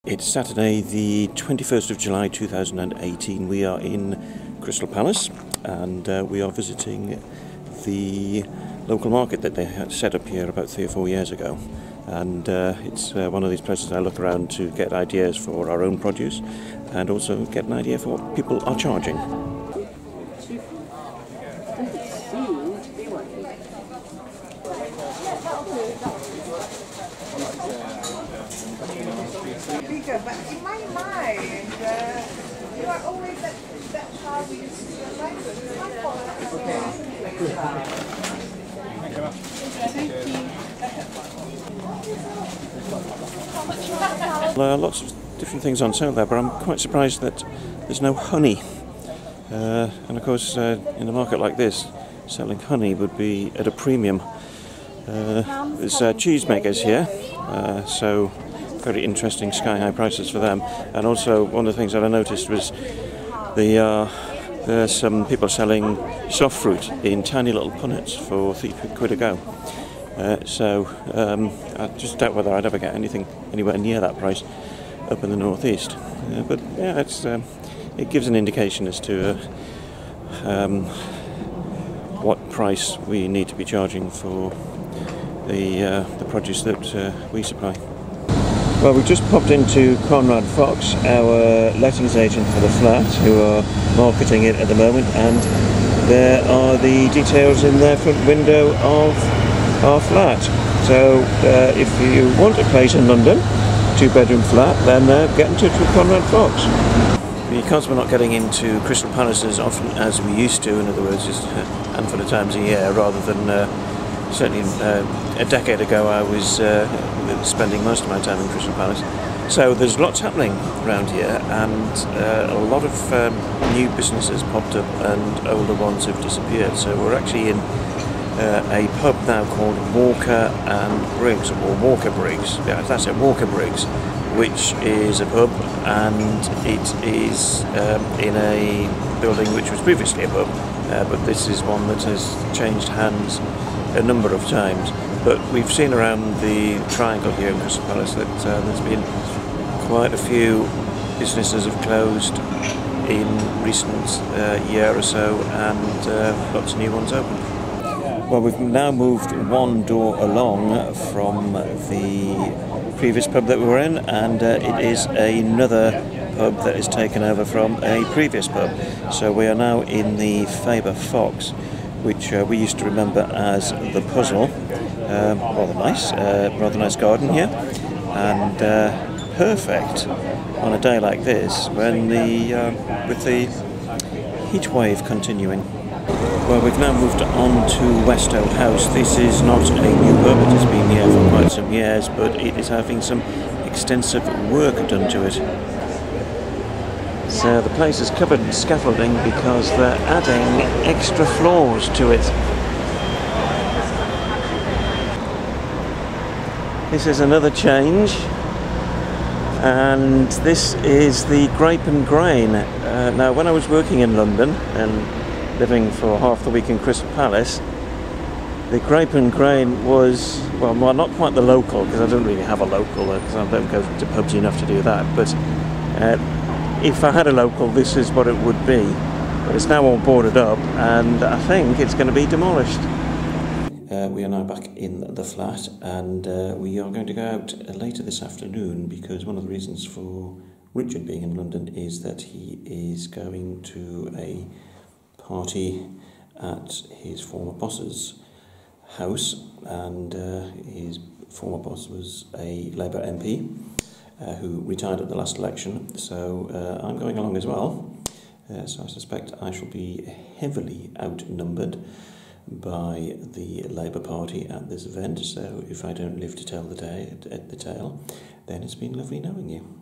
It's Saturday, the 21st of July 2018. We are in Crystal Palace and we are visiting the local market that they had set up here about 3 or 4 years ago. And it's one of these places I look around to get ideas for our own produce and also get an idea for what people are charging. But in my mind, you are always that child we used to like with. Lots of different things on sale there, but I'm quite surprised that there's no honey. And of course, in a market like this, selling honey would be at a premium. There's cheesemakers here, so very interesting sky-high prices for them. And also, one of the things that I noticed was there's some people selling soft fruit in tiny little punnets for £3 a go. So I just doubt whether I'd ever get anything anywhere near that price up in the northeast. But yeah, it gives an indication as to what price we need to be charging for the produce that we supply. Well, we've just popped into Conrad Fox, our lettings agent for the flat, who are marketing it at the moment, and there are the details in their front window of our flat. So if you want a place in London, 2-bedroom flat, then get in touch with Conrad Fox. Because we're not getting into Crystal Palace as often as we used to, in other words, just a handful of times a year, rather than certainly a decade ago I was spending most of my time in Crystal Palace. So there's lots happening around here, and a lot of new businesses popped up and older ones have disappeared. So we're actually in a pub now called Walker and Briggs, or Walker Briggs. Yeah, that's it, Walker Briggs, which is a pub, and it is in a building which was previously a pub, but this is one that has changed hands a number of times. But we've seen around the triangle here in Crystal Palace that there's been quite a few businesses have closed in recent year or so, and lots of new ones opened. Well, we've now moved one door along from the previous pub that we were in, and it is another pub that is taken over from a previous pub. So we are now in the Faber Fox, which we used to remember as the Puzzle. Rather nice garden here, and perfect on a day like this when with the heat wave continuing. Well, we've now moved on to Westfield House. This is not a new pub, it has been here for quite some years, but it is having some extensive work done to it. So the place is covered in scaffolding because they're adding extra floors to it. This is another change, and this is the Grape and Grain. Now, when I was working in London and living for half the week in Crystal Palace, the Grape and Grain was, well, not quite the local, because I don't really have a local, because I don't go to pubs enough to do that, but if I had a local, this is what it would be. But it's now all boarded up, and I think it's going to be demolished. We are now back in the flat, and we are going to go out later this afternoon, because one of the reasons for Richard being in London is that he is going to a party at his former boss's house, and his former boss was a Labour MP who retired at the last election, so I'm going along as well. So I suspect I shall be heavily outnumbered by the Labour Party at this event, so if I don't live to tell the tale, then it's been lovely knowing you.